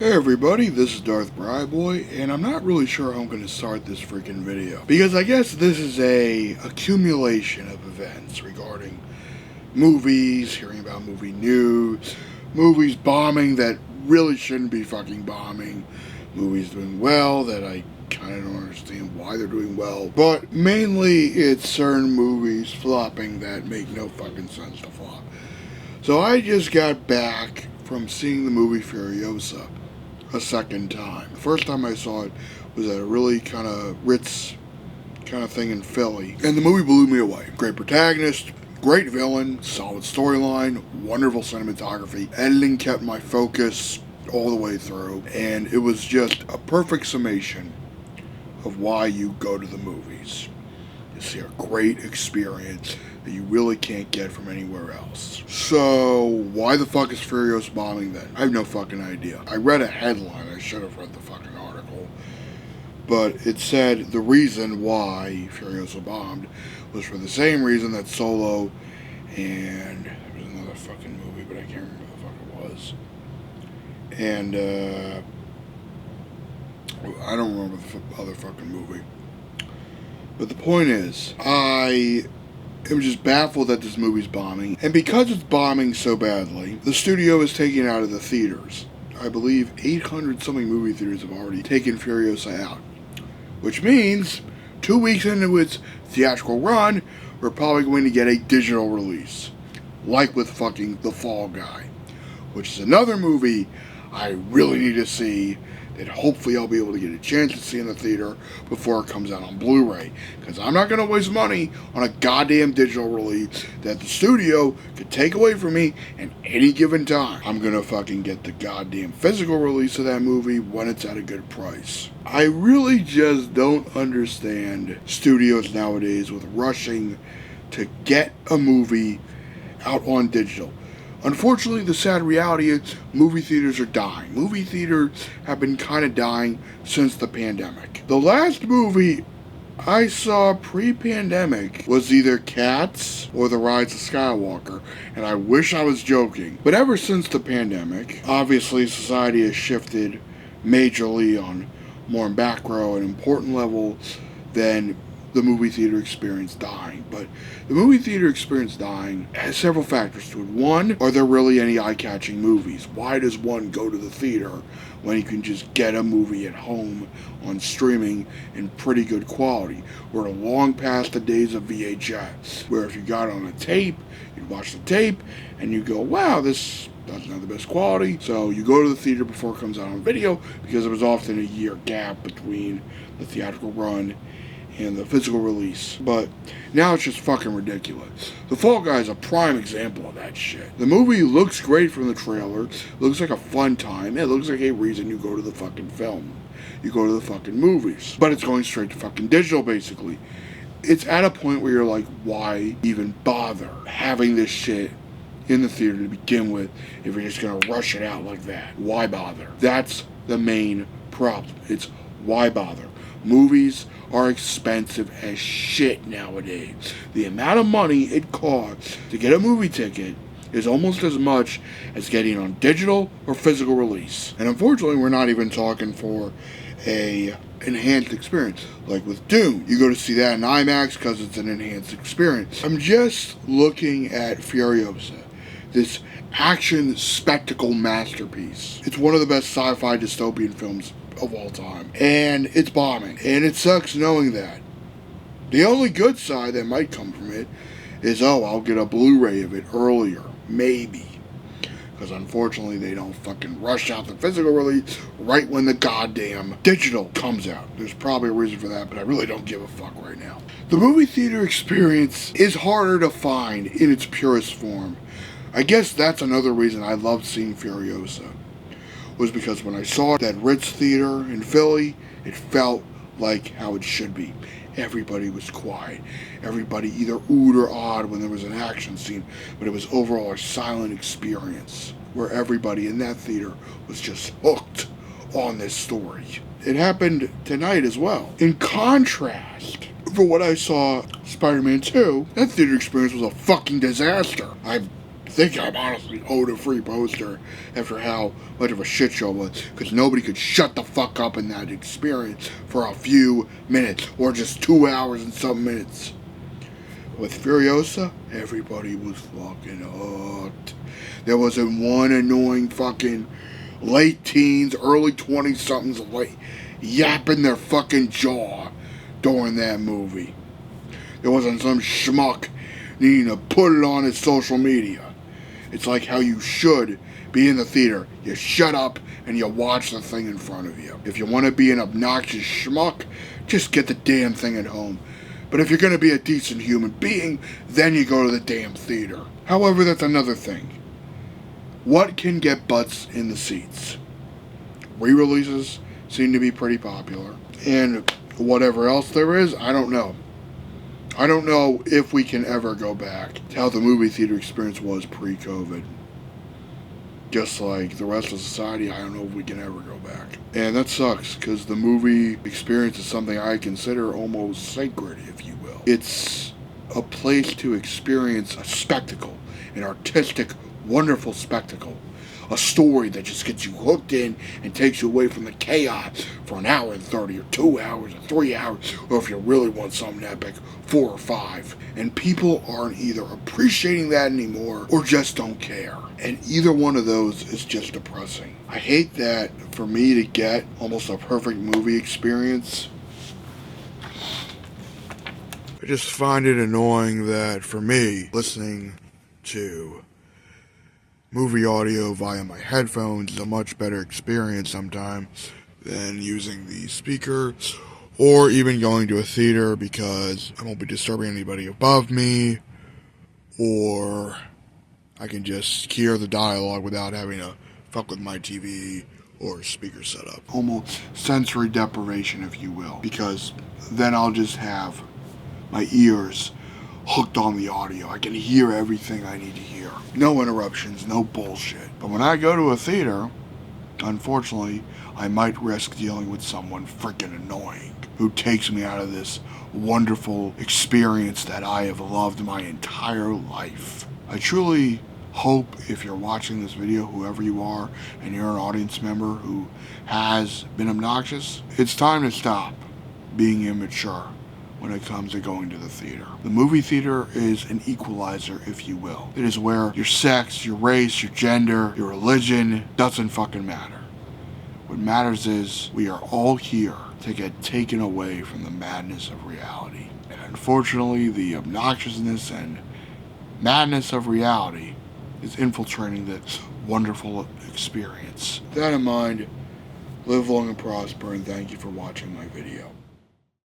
Hey everybody, this is Darth Boy, and I'm not really sure how I'm going to start this freaking video. Because I guess this is a accumulation of events regarding movies, hearing about movie news, movies bombing that really shouldn't be fucking bombing, movies doing well that I kind of don't understand why they're doing well, but mainly it's certain movies flopping that make no fucking sense to flop. So I just got back from seeing the movie Furiosa a second time. The first time I saw it was at a really kind of Ritz kind of thing in Philly, and the movie blew me away. Great protagonist, great villain, solid storyline, wonderful cinematography. Editing kept my focus all the way through, and it was just a perfect summation of why you go to the movies. It's a great experience that you really can't get from anywhere else. So, why the fuck is Furiosa bombing then? I have no fucking idea. I read a headline, I should have read the fucking article, but it said the reason why Furiosa bombed was for the same reason that Solo and there was another fucking movie, but I can't remember what the fuck it was. And I don't remember the other fucking movie. But the point is, I am just baffled that this movie's bombing. And because it's bombing so badly, the studio is taking it out of the theaters. I believe 800 something movie theaters have already taken Furiosa out. Which means, 2 weeks into its theatrical run, we're probably going to get a digital release. Like with fucking The Fall Guy. Which is another movie I really need to see, that hopefully I'll be able to get a chance to see in the theater before it comes out on Blu-ray. Because I'm not going to waste money on a goddamn digital release that the studio could take away from me at any given time. I'm going to fucking get the goddamn physical release of that movie when it's at a good price. I really just don't understand studios nowadays with rushing to get a movie out on digital. Unfortunately, the sad reality is movie theaters are dying. Movie theaters have been kind of dying since the pandemic. The last movie I saw pre-pandemic was either Cats or The Rise of Skywalker, and I wish I was joking. But ever since the pandemic, obviously society has shifted majorly on more macro and important levels than the movie theater experience dying. But the movie theater experience dying has several factors to it. One, are there really any eye-catching movies? Why does one go to the theater when you can just get a movie at home on streaming in pretty good quality? We're long past the days of VHS, where if you got on a tape, you'd watch the tape and you go, wow, this doesn't have the best quality. So you go to the theater before it comes out on video, because there was often a year gap between the theatrical run and the physical release. But now it's just fucking ridiculous. The Fall Guy is a prime example of that shit. The movie looks great from the trailer, looks like a fun time, it looks like a reason you go to the fucking film. You go to the fucking movies. But it's going straight to fucking digital, basically. It's at a point where you're like, why even bother having this shit in the theater to begin with if you're just gonna rush it out like that? Why bother? That's the main problem. It's why bother? Movies are expensive as shit nowadays. The amount of money it costs to get a movie ticket is almost as much as getting on digital or physical release. And unfortunately, we're not even talking for a enhanced experience. Like with Dune, you go to see that in IMAX because it's an enhanced experience. I'm just looking at Furiosa, this action spectacle masterpiece. It's one of the best sci-fi dystopian films of all time, and it's bombing, and it sucks knowing that. The only good side that might come from it is, oh, I'll get a Blu-ray of it earlier, maybe, because unfortunately they don't fucking rush out the physical release right when the goddamn digital comes out. There's probably a reason for that, but I really don't give a fuck right now. The movie theater experience is harder to find in its purest form. I guess that's another reason I loved seeing Furiosa, was because when I saw it at Ritz Theater in Philly, it felt like how it should be. Everybody was quiet. Everybody either oohed or awed when there was an action scene, but it was overall a silent experience where everybody in that theater was just hooked on this story. It happened tonight as well. In contrast, for what I saw Spider-Man 2, that theater experience was a fucking disaster. I've I think I'm honestly owed a free poster after how much of a shit show it was, because nobody could shut the fuck up in that experience for a few minutes, or just 2 hours and some minutes. With Furiosa, everybody was fucking hooked. There wasn't one annoying fucking late teens, early 20-somethings yapping their fucking jaw during that movie. There wasn't some schmuck needing to put it on his social media. It's like how you should be in the theater. You shut up and you watch the thing in front of you. If you want to be an obnoxious schmuck, just get the damn thing at home. But if you're going to be a decent human being, then you go to the damn theater. However, that's another thing. What can get butts in the seats? Re-releases seem to be pretty popular. And whatever else there is, I don't know. I don't know if we can ever go back to how the movie theater experience was pre-COVID. Just like the rest of society, I don't know if we can ever go back. And that sucks, because the movie experience is something I consider almost sacred, if you will. It's a place to experience a spectacle, an artistic, wonderful spectacle. A story that just gets you hooked in and takes you away from the chaos for an hour and 30 or 2 hours or 3 hours, or if you really want something epic, 4 or 5. And people aren't either appreciating that anymore or just don't care. And either one of those is just depressing. I hate that for me to get almost a perfect movie experience, I just find it annoying that for me, listening to movie audio via my headphones is a much better experience sometimes than using the speaker or even going to a theater, because I won't be disturbing anybody above me, or I can just hear the dialogue without having to fuck with my TV or speaker setup. Almost sensory deprivation, if you will, because then I'll just have my ears hooked on the audio. I can hear everything I need to hear. No interruptions, no bullshit. But when I go to a theater, unfortunately, I might risk dealing with someone freaking annoying who takes me out of this wonderful experience that I have loved my entire life. I truly hope, if you're watching this video, whoever you are, and you're an audience member who has been obnoxious, it's time to stop being immature when it comes to going to the theater. The movie theater is an equalizer, if you will. It is where your sex, your race, your gender, your religion doesn't fucking matter. What matters is we are all here to get taken away from the madness of reality. And unfortunately, the obnoxiousness and madness of reality is infiltrating this wonderful experience. With that in mind, live long and prosper, and thank you for watching my video.